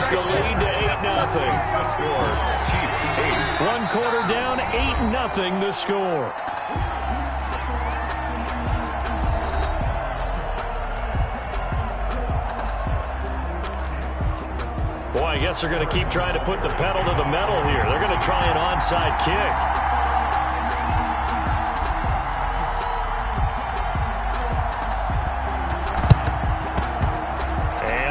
cuts the lead to 8-0. Score, Chiefs 8. 1 quarter down, 8-0 the score. Boy, I guess they're going to keep trying to put the pedal to the metal here. They're going to try an onside kick.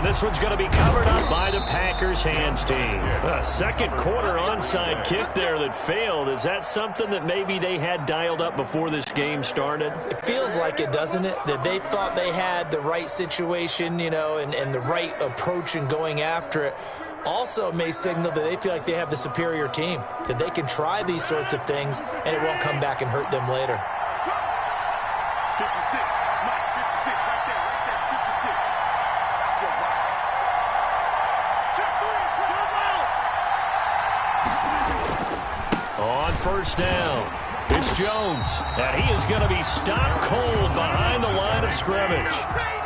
This one's going to be covered up by the Packers hands team. A second quarter onside kick there that failed. Is that something that maybe they had dialed up before this game started? It feels like it, doesn't it? That they thought they had the right situation, you know, and the right approach in going after it. Also may signal that they feel like they have the superior team, that they can try these sorts of things and it won't come back and hurt them later. 56. Mike, 56. Right there. 56. Stop your body. Check 3. On first down, it's Jones. And he is going to be stopped cold behind the line of scrimmage.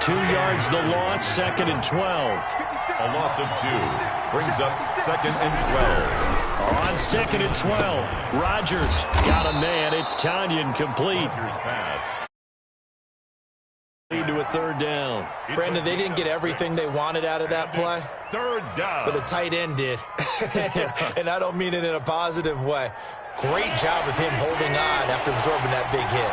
2 yards the loss, 2nd and 12. A loss of 2 brings up 2nd and 12. On 2nd and 12, Rodgers got a man. It's Tanyan complete. Rodgers pass. Lead to a 3rd down. Brandon, they didn't get everything they wanted out of that play. 3rd down. But the tight end did. And I don't mean it in a positive way. Great job of him holding on after absorbing that big hit.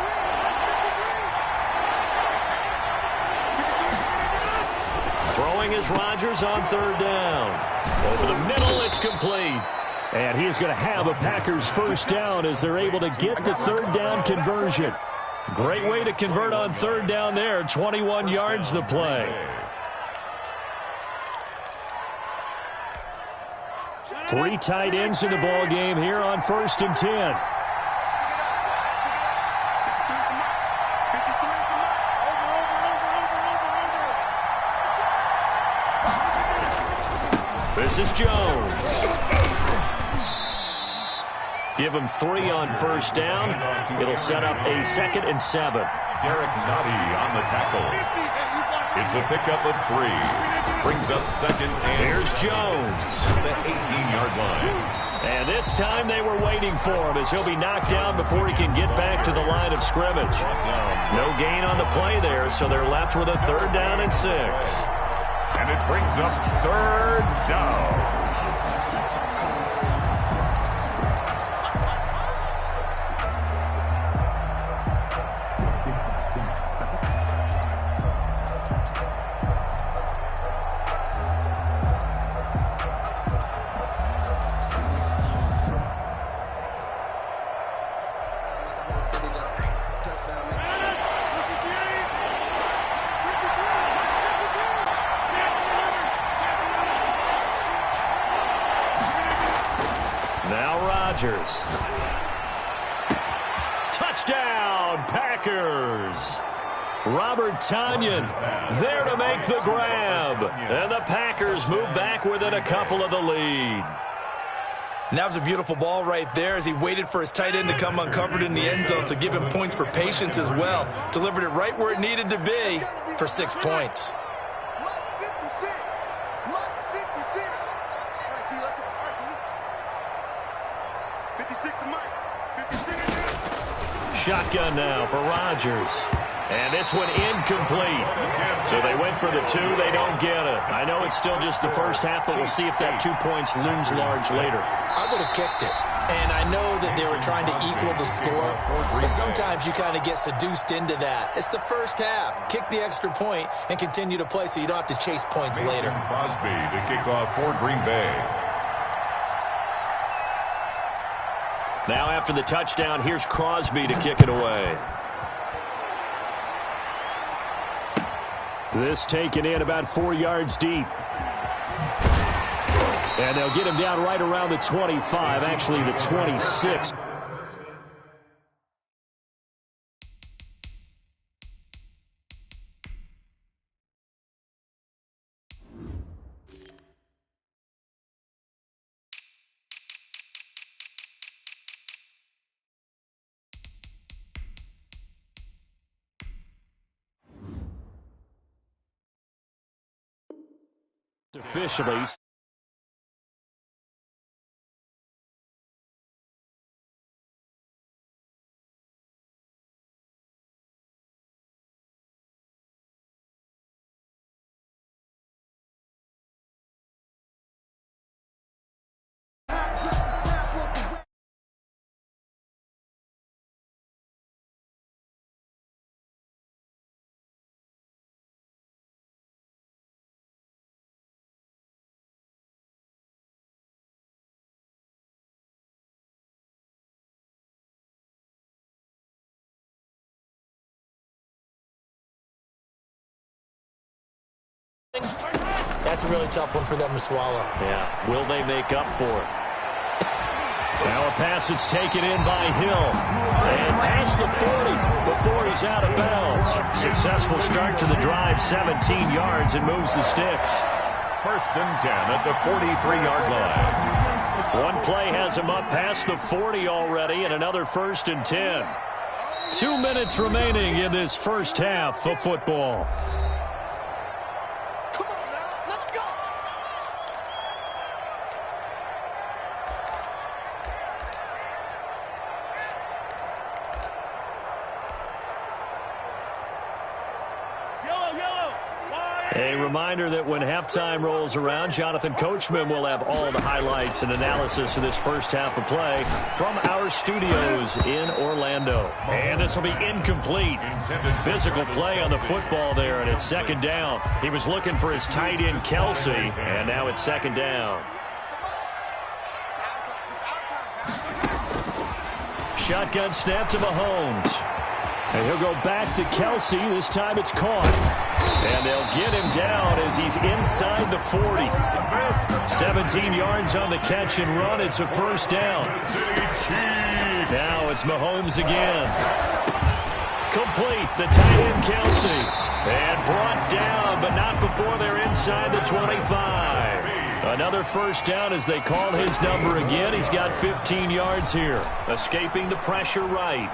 Throwing is Rodgers on 3rd down. Over the middle, it's complete. And he is going to have a Packers 1st down as they're able to get the 3rd down conversion. Great way to convert on 3rd down there. 21 yards the play. 3 tight ends in the ball game here on 1st and 10. This is Jones. Give him 3 on 1st down. It'll set up a 2nd and 7. Derek Nottie on the tackle. It's a pickup of 3. Brings up 2nd and... Here's Jones. The 18-yard line. And this time they were waiting for him as he'll be knocked down before he can get back to the line of scrimmage. No gain on the play there, so they're left with a 3rd down and 6. And it brings up 3rd down. Touchdown, Packers. Robert Tanyan there to make the grab. And the Packers move back within a couple of the lead. And that was a beautiful ball right there as he waited for his tight end to come uncovered in the end zone, so give him points for patience as well. Delivered it right where it needed to be for 6 points. Shotgun now for Rodgers. And this one incomplete. So they went for the 2. They don't get it. I know it's still just the first half, but we'll see if that 2 points looms large later. I would have kicked it. And I know that they were trying to equal the score, but sometimes you kind of get seduced into that. It's the first half. Kick the extra point and continue to play so you don't have to chase points later. Crosby to kick off for Green Bay. Now after the touchdown, here's Crosby to kick it away. This taken in about 4 yards deep. And they'll get him down right around the 25, actually the 26. Officially. That's a really tough one for them to swallow. Yeah, will they make up for it? Now a pass that's taken in by Hill. And past the 40 before he's out of bounds. Successful start to the drive, 17 yards, and moves the sticks. 1st and 10 at the 43-yard line. One play has him up past the 40 already, and another 1st and 10. 2 minutes remaining in this first half of football. A reminder that when halftime rolls around, Jonathan Coachman will have all the highlights and analysis of this first half of play from our studios in Orlando. And this will be incomplete. Physical play on the football there, and it's 2nd down. He was looking for his tight end, Kelsey, and now it's 2nd down. Shotgun snap to Mahomes. And he'll go back to Kelsey. This time it's caught. And they'll get him down as he's inside the 40. 17 yards on the catch and run. It's a 1st down. Now it's Mahomes again. Complete. The tight end, Kelsey. And brought down, but not before they're inside the 25. Another 1st down as they call his number again. He's got 15 yards here. Escaping the pressure right.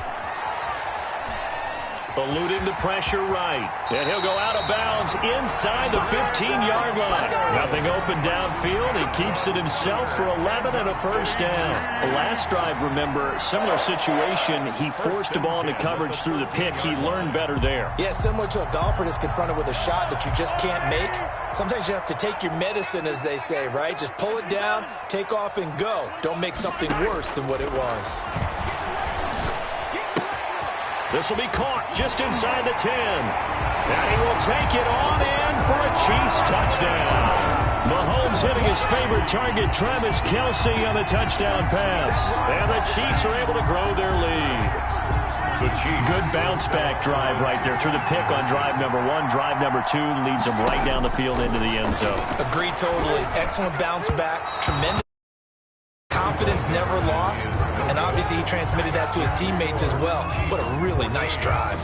Eluding the pressure right. And he'll go out of bounds inside the 15-yard line. Nothing open downfield. He keeps it himself for 11 and a 1st down. The last drive, remember, similar situation. He forced a ball into coverage through the pick. He learned better there. Yeah, similar to a golfer that's confronted with a shot that you just can't make. Sometimes you have to take your medicine, as they say, right? Just pull it down, take off, and go. Don't make something worse than what it was. This will be caught just inside the 10. And he will take it on in for a Chiefs touchdown. Mahomes hitting his favorite target, Travis Kelsey, on the touchdown pass. And the Chiefs are able to grow their lead. Good bounce-back drive right there through the pick on drive number 1. Drive number 2 leads them right down the field into the end zone. Agreed totally. Excellent bounce-back. Tremendous confidence, never lost. And obviously he transmitted that to his teammates as well. What a really nice drive.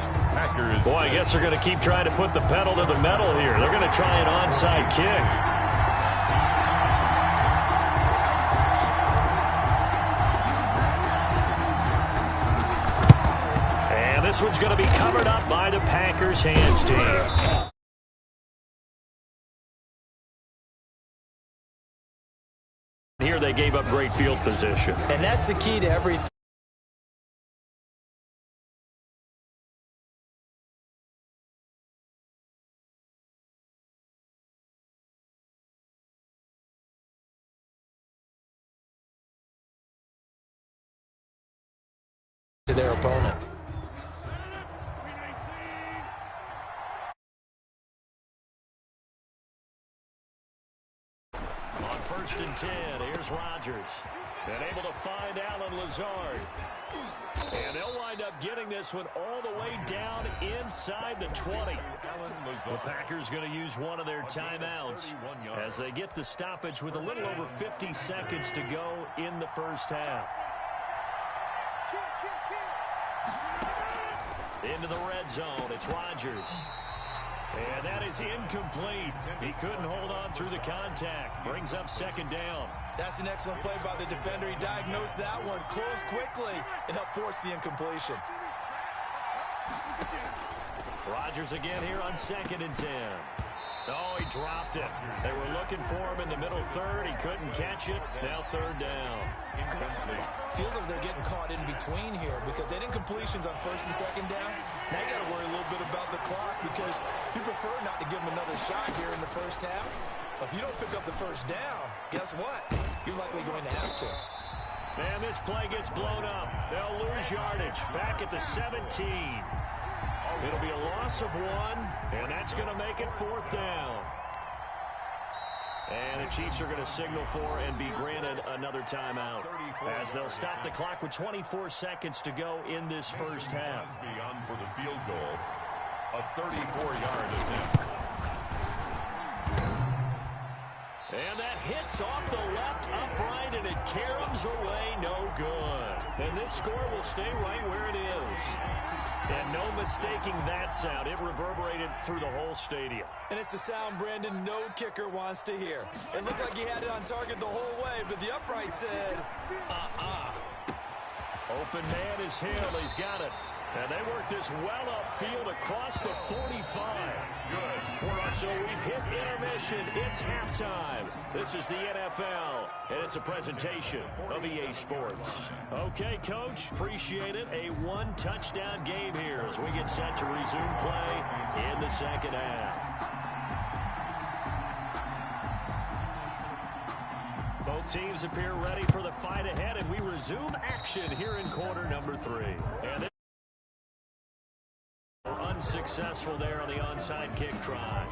Boy, I guess they're going to keep trying to put the pedal to the metal here. They're going to try an onside kick. And this one's going to be covered up by the Packers hands team. Here they gave up great field position. And that's the key to everything. To their opponent. On 1st and 10, here's Rodgers. And able to find Allen Lazard. And they'll wind up getting this one all the way down inside the 20. The Packers going to use one of their timeouts as they get the stoppage with a little over 50 seconds to go in the first half. Into the red zone, it's Rodgers. And that is incomplete. He couldn't hold on through the contact. Brings up 2nd down. That's an excellent play by the defender. He diagnosed that one, closed quickly, and helped force the incompletion. Rodgers again here on 2nd and 10. Oh, he dropped it. They were looking for him in the middle 3rd. He couldn't catch it. Now 3rd down. Feels like they're getting caught in between here because they didn't completions on 1st and 2nd down. Now you got to worry a little bit about the clock because you prefer not to give them another shot here in the first half. But if you don't pick up the 1st down, guess what? You're likely going to have to. Man, this play gets blown up. They'll lose yardage back at the 17. It'll be a loss of 1, and that's going to make it 4th down. And the Chiefs are going to signal for and be granted another timeout as they'll stop the clock with 24 seconds to go in this first half. Beyond for the field goal, a 34-yard attempt. And that hits off the left upright, and it caroms away, no good. And this score will stay right where it is. And no mistaking that sound. It reverberated through the whole stadium. And it's the sound, Brandon, no kicker wants to hear. It looked like he had it on target the whole way, but the upright said, Open man is Hill. He's got it. And they work this well upfield across the 45. Good. So we hit intermission. It's halftime. This is the NFL, and it's a presentation of EA Sports. Okay, Coach, appreciate it. A one-touchdown game here as we get set to resume play in the second half. Both teams appear ready for the fight ahead, and we resume action here in quarter number 3. And unsuccessful there on the onside kick try.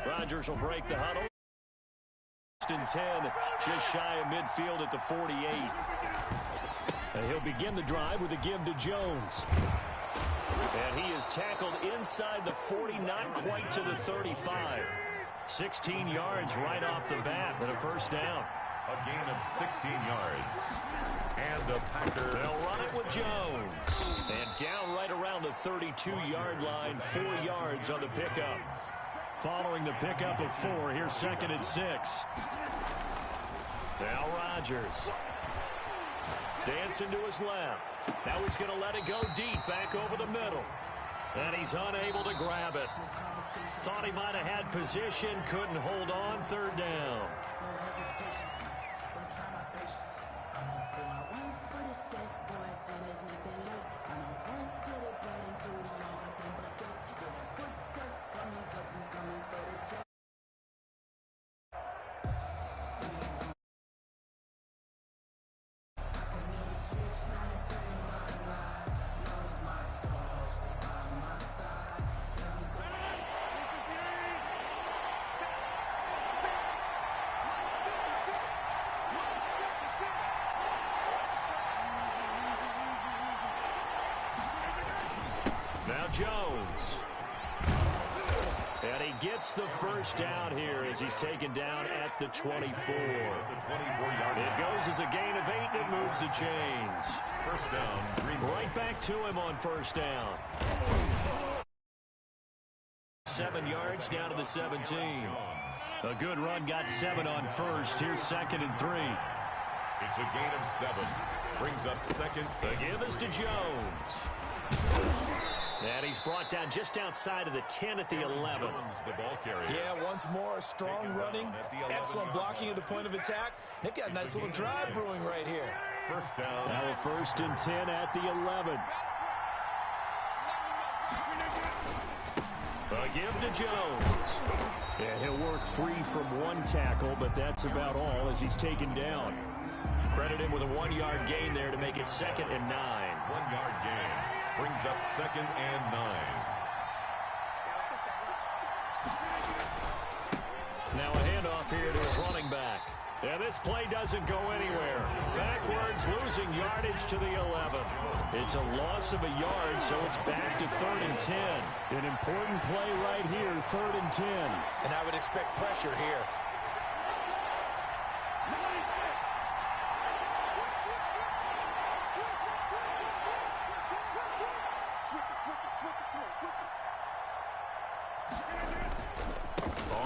Rodgers will break the huddle. 10, just shy of midfield at the 48. And he'll begin the drive with a give to Jones. And he is tackled inside the 40, not quite to the 35. 16 yards right off the bat, but a first down. A gain of 16 yards. And the Packers. They'll run it with Jones. And down right around the 32-yard line, 4 yards on the pickup. Following the pickup of 4, here's 2nd and 6. Now Rodgers. Dancing to his left. Now he's going to let it go deep back over the middle. And he's unable to grab it. Thought he might have had position, couldn't hold on, 3rd down. Now Jones. And he gets the first down here as he's taken down at the 24. It goes as a gain of 8, and it moves the chains. First down, Green Bay. Right back to him on first down. 7 yards down to the 17. A good run, got 7 on first. Here's 2nd and 3. It's a gain of 7. Brings up 2nd. The give is to Jones. And he's brought down just outside of the 10 at the 11. The ball carrier. Yeah, once more, strong running, excellent blocking at the point of attack. They've got a nice little drive brewing right here. First down. Now a 1st and 10 at the 11. A give to Jones. Yeah, he'll work free from one tackle, but that's about all as he's taken down. Credit him with a 1-yard gain there to make it 2nd and 9. 1-yard gain. Brings up 2nd and 9. Now a handoff here to his running back. And this play doesn't go anywhere. Backwards, losing yardage to the 11. It's a loss of a yard, so it's back to 3rd and 10. An important play right here, 3rd and 10. And I would expect pressure here.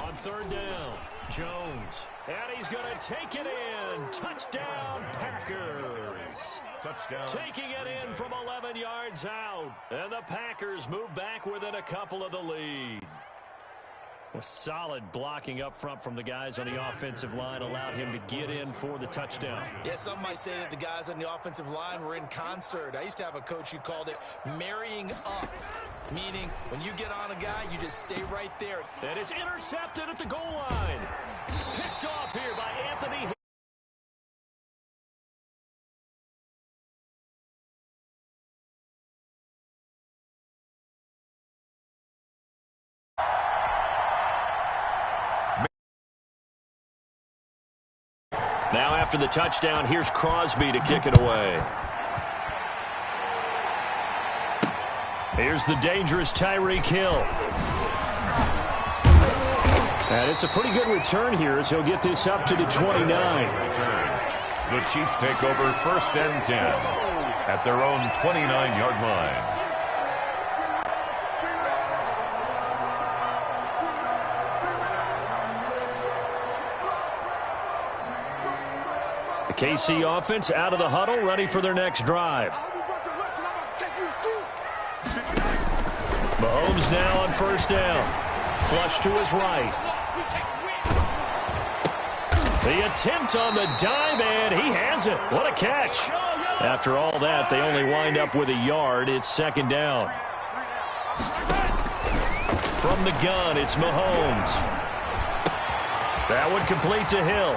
On 3rd down, Jones. And he's going to take it in. Touchdown, Packers. Touchdown. Taking it in from 11 yards out. And the Packers move back within a couple of the lead. A solid blocking up front from the guys on the offensive line allowed him to get in for the touchdown. Yeah, some might say that the guys on the offensive line were in concert. I used to have a coach who called it marrying up, meaning when you get on a guy, you just stay right there. And it's intercepted at the goal line. Picked off here by Anthony. Now after the touchdown, here's Crosby to kick it away. Here's the dangerous Tyreek Hill. And it's a pretty good return here as he'll get this up to the 29. The Chiefs take over 1st and 10 at their own 29-yard line. The KC offense out of the huddle, ready for their next drive. Mahomes now on 1st down. Flush to his right. The attempt on the dive, and he has it. What a catch. After all that, they only wind up with a yard. It's 2nd down. From the gun, it's Mahomes. That one complete to Hill.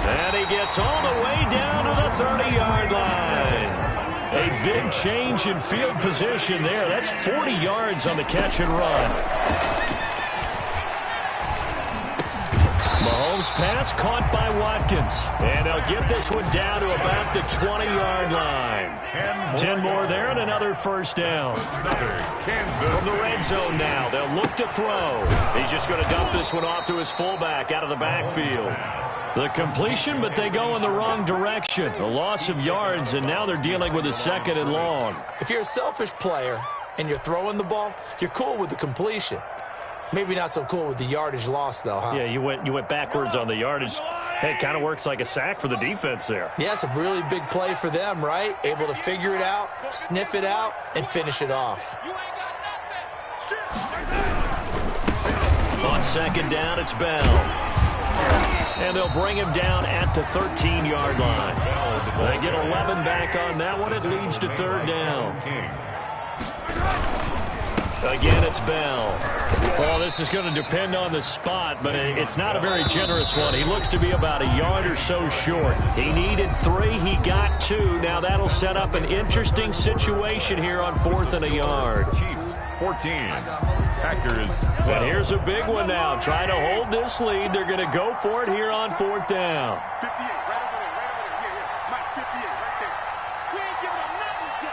And he gets all the way down to the 30-yard line. A big change in field position there. That's 40 yards on the catch and run. Mahomes' pass caught by Watkins. And they'll get this one down to about the 20-yard line. 10 more there and another 1st down. From the red zone now, they'll look to throw. He's just going to dump this one off to his fullback out of the backfield. The completion, but they go in the wrong direction. A loss of yards, and now they're dealing with a 2nd and long. If you're a selfish player and you're throwing the ball, you're cool with the completion. Maybe not so cool with the yardage loss, though, huh? Yeah, you went backwards on the yardage. Hey, it kind of works like a sack for the defense there. Yeah, it's a really big play for them, right? Able to figure it out, sniff it out, and finish it off. On 2nd down, it's Bell. And they'll bring him down at the 13-yard line. They get 11 back on that one. It leads to 3rd down. Again, it's Bell. Well, this is going to depend on the spot, but it's not a very generous one. He looks to be about a yard or so short. He needed 3. He got 2. Now that'll set up an interesting situation here on 4th and a yard. Chiefs 14. Packers 12. And here's a big one now. Trying to hold this lead. They're going to go for it here on 4th down. 58, right over there, Yeah. Mike, 58, right there. We ain't giving him nothing.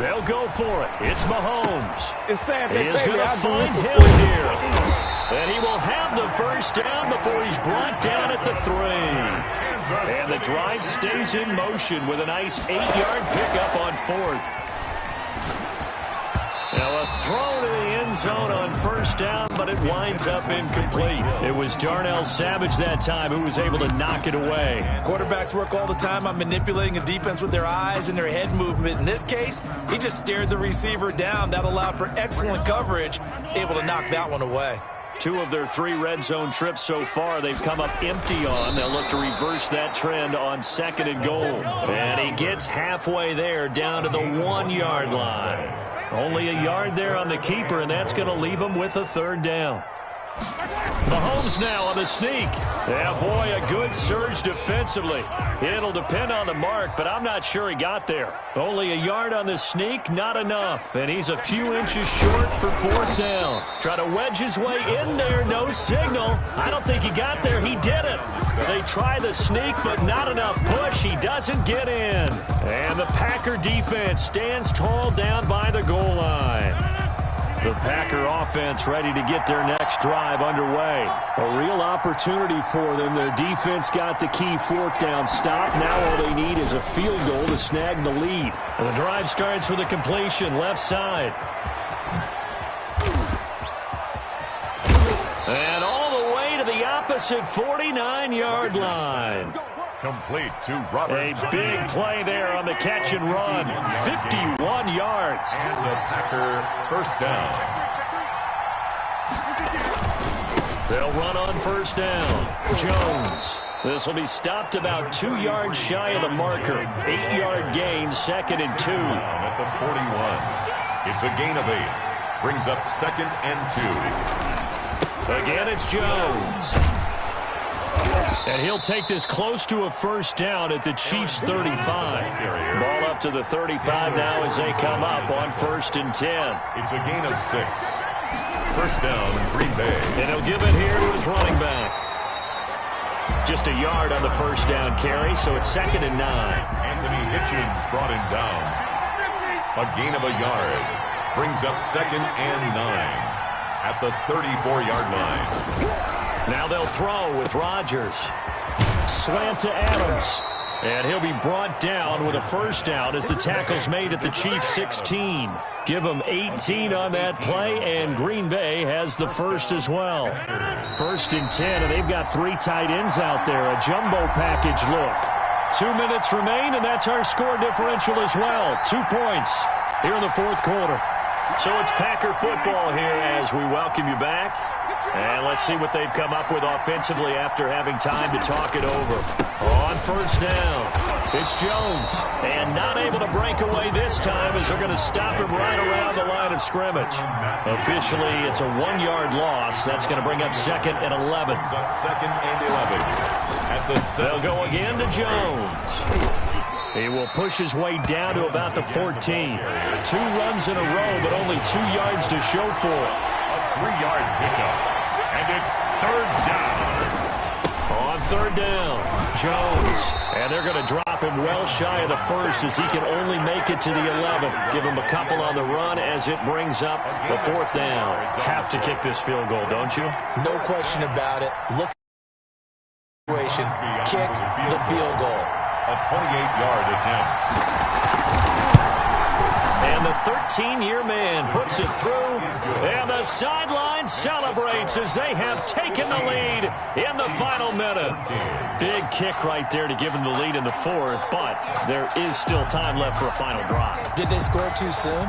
They'll go for it. It's Mahomes. It's sad He that is going to find him Hill here. And he will have the 1st down before he's brought down at the 3. And the drive stays in motion with a nice 8-yard pickup on 4th. Now a throw to the end zone on 1st down, but it winds up incomplete. It was Darnell Savage that time who was able to knock it away. Quarterbacks work all the time on manipulating a defense with their eyes and their head movement. In this case, he just stared the receiver down. That allowed for excellent coverage, able to knock that one away. 2 of their 3 red zone trips so far they've come up empty on. They'll look to reverse that trend on 2nd and goal. And he gets halfway there down to the 1-yard line. Only a yard there on the keeper, and that's going to leave him with a 3rd down. Mahomes now on the sneak. Yeah, boy, a good surge defensively. It'll depend on the mark, but I'm not sure he got there. Only a yard on the sneak, not enough. And he's a few inches short for 4th down. Try to wedge his way in there, no signal. I don't think he got there. He didn't. They try the sneak, but not enough push. He doesn't get in. And the Packer defense stands tall down by the goal line. The Packer offense ready to get their next drive underway. A real opportunity for them. Their defense got the key 4th down stop. Now all they need is a field goal to snag the lead. And the drive starts with a completion left side. And all the way to the opposite 49-yard line. Complete to Robert. A big play there on the catch and run. 51 yards. And the Packer 1st down. They'll run on 1st down. Jones. This will be stopped about 2 yards shy of the marker. 8-yard gain, 2nd and 2. At the 41. It's a gain of 8. Brings up 2nd and 2. Again, it's Jones. And he'll take this close to a 1st down at the Chiefs' 35. Ball up to the 35 now as they come up on 1st and 10. It's a gain of 6. 1st down, Green Bay. And he'll give it here to his running back. just a yard on the first down carry, so it's 2nd and 9. Anthony Hitchens brought him down. A gain of a yard. Brings up 2nd and 9 at the 34-yard line. Now they'll throw with Rodgers. Slant to Adams. And he'll be brought down with a first down as the tackle's made at the Chiefs' 16. Give them 18 on that play, and Green Bay has the first as well. 1st and 10, and they've got 3 tight ends out there. A jumbo package look. 2 minutes remain, and that's our score differential as well. 2 points here in the 4th quarter. So it's Packer football here as we welcome you back. And let's see what they've come up with offensively after having time to talk it over. On first down, it's Jones. And not able to break away this time as they're going to stop him right around the line of scrimmage. Officially, it's a 1-yard loss. That's going to bring up 2nd and 11. Up 2nd and 11. At the They'll go again to Jones. He will push his way down to about the 14. 2 runs in a row, but only 2 yards to show for it. A 3-yard pickup. And it's 3rd down. On 3rd down, Jones. And they're going to drop him well shy of the 1st as he can only make it to the 11th. Give him a couple on the run as it brings up the 4th down. Have to kick this field goal, don't you? No question about it. Look at the situation. Kick the field goal. A 28-yard attempt. And the 13-year man puts it through. And the sideline celebrates as they have taken the lead in the final minute. Big kick right there to give them the lead in the 4th, but there is still time left for a final drive. Did they score too soon?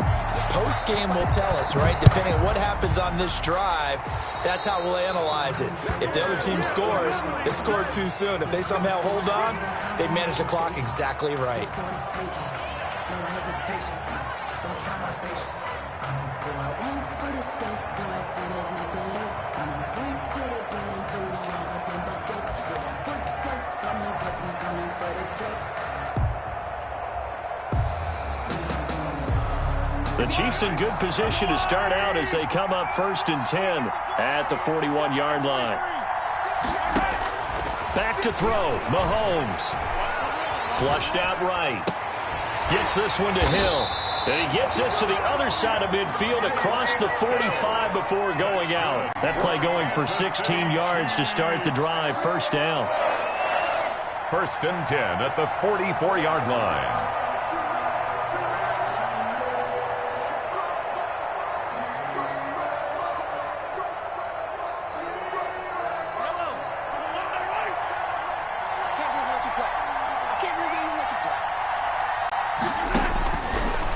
Post-game will tell us, right? Depending on what happens on this drive, that's how we'll analyze it. If the other team scores, they scored too soon. If they somehow hold on, they managed the clock exactly right. The Chiefs in good position to start out as they come up 1st and 10 at the 41-yard line. Back to throw, Mahomes. Flushed out right. Gets this one to Hill. And he gets this to the other side of midfield across the 45 before going out. That play going for 16 yards to start the drive. 1st down. 1st and 10 at the 44-yard line.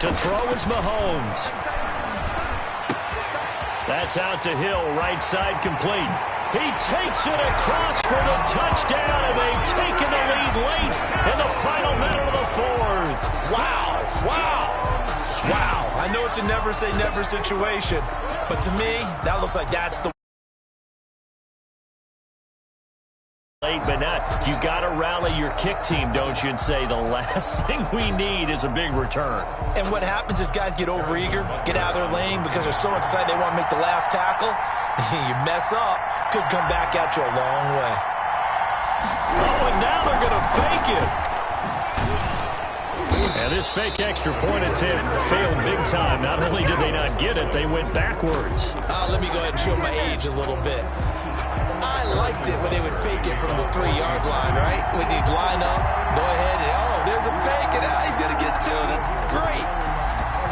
To throw is Mahomes. That's out to Hill, right side complete. He takes it across for the touchdown, and they've taken the lead late in the final minute of the 4th. Wow, wow, wow. I know it's a never-say-never situation, but to me, that looks like that's the but not. You got to rally your kick team, don't you, and say the last thing we need is a big return. And what happens is guys get overeager, get out of their lane because they're so excited they want to make the last tackle. You mess up, could come back at you a long way. Oh, and now they're going to fake it. And this fake extra point attempt failed big time. Not only did they not get it, they went backwards. Let me go ahead and show my age a little bit. I liked it when they would fake it from the 3-yard line, right? When they'd line up, go ahead, and oh, there's a fake, and he's going to get 2. That's great.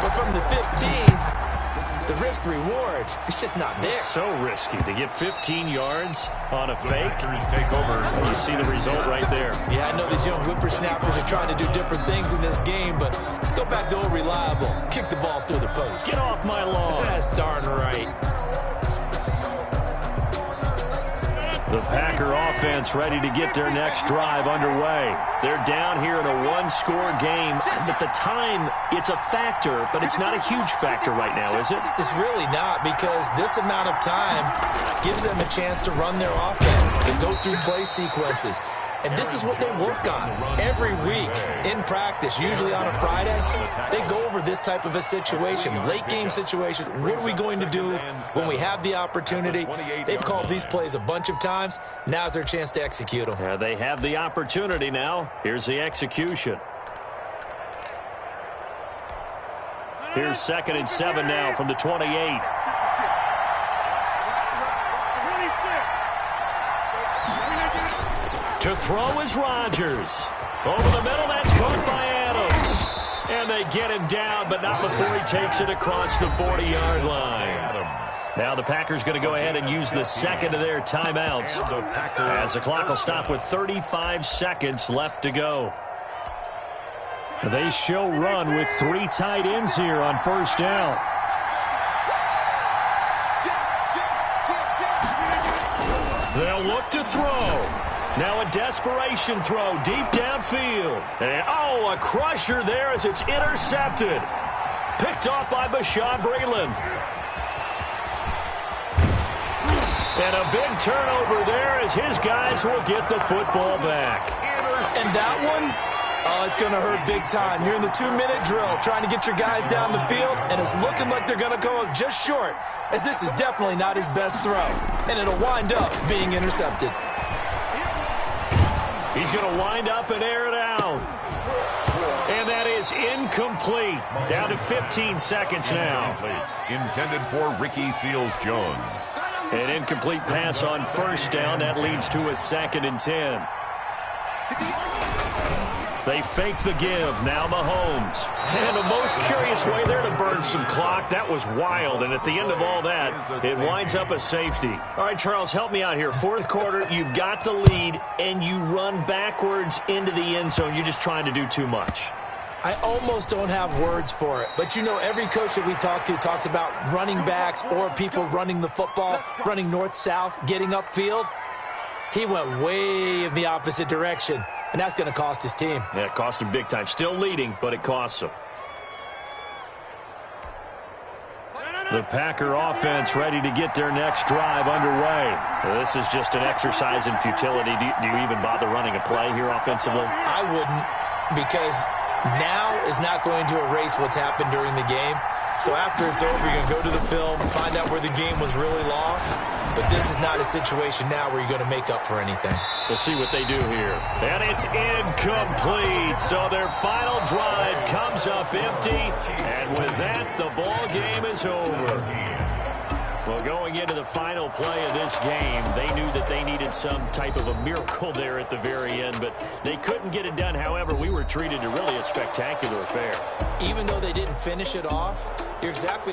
But from the 15, the risk-reward, it's just not there. It's so risky to get 15 yards on a fake. Take over. And you see the result right there. Yeah, I know these young whippersnappers are trying to do different things in this game, but let's go back to old reliable. Kick the ball through the post. Get off my lawn. That's darn right. The Packer offense ready to get their next drive underway. They're down here in a 1-score game. At the time, it's a factor, but it's not a huge factor right now, is it? It's really not, because this amount of time gives them a chance to run their offense, to go through play sequences. And this is what they work on every week in practice, usually on a Friday. They go over this type of a situation, late game situation. What are we going to do when we have the opportunity? They've called these plays a bunch of times. Now's their chance to execute them. Yeah, they have the opportunity now. Here's the execution. Here's 2nd and 7 now from the 28. To throw is Rodgers. Over the middle, that's caught by Adams. And they get him down, but not before he takes it across the 40-yard line. Now the Packers going to go ahead and use the second of their timeouts, as the clock will stop with 35 seconds left to go. They show run with 3 tight ends here on first down. They'll look to throw. Now a desperation throw deep downfield. And, a crusher there as it's intercepted. Picked off by Bashaud Breeland. And a big turnover there as his guys will get the football back. And that one, it's going to hurt big time. You're in the 2-minute drill trying to get your guys down the field, and it's looking like they're going to go just short, as this is definitely not his best throw. And it'll wind up being intercepted. He's going to wind up and air it out. And that is incomplete. Down to 15 seconds now. Intended for Ricky Seals-Jones. An incomplete pass on first down. That leads to a 2nd and 10. They fake the give. Now Mahomes. And the most curious way there to burn some clock. That was wild. And at the end of all that, it winds up a safety. All right, Charles, help me out here. 4th quarter, you've got the lead, and you run backwards into the end zone. You're just trying to do too much. I almost don't have words for it. But, you know, every coach that we talk to talks about running backs or people running the football, running north-south, getting upfield. He went way in the opposite direction, and that's going to cost his team. Yeah, it cost him big time. Still leading, but it costs him. The Packer offense ready to get their next drive underway. This is just an exercise in futility. Do you even bother running a play here offensively? I wouldn't, because now is not going to erase what's happened during the game. So after it's over, you're going to go to the film, find out where the game was really lost. But this is not a situation now where you're going to make up for anything. We'll see what they do here. And it's incomplete. So their final drive comes up empty. And with that, the ball game is over. Well, going into the final play of this game, they knew that they needed some type of a miracle there at the very end, but they couldn't get it done. However, we were treated to really a spectacular affair. Even though they didn't finish it off, you're exactly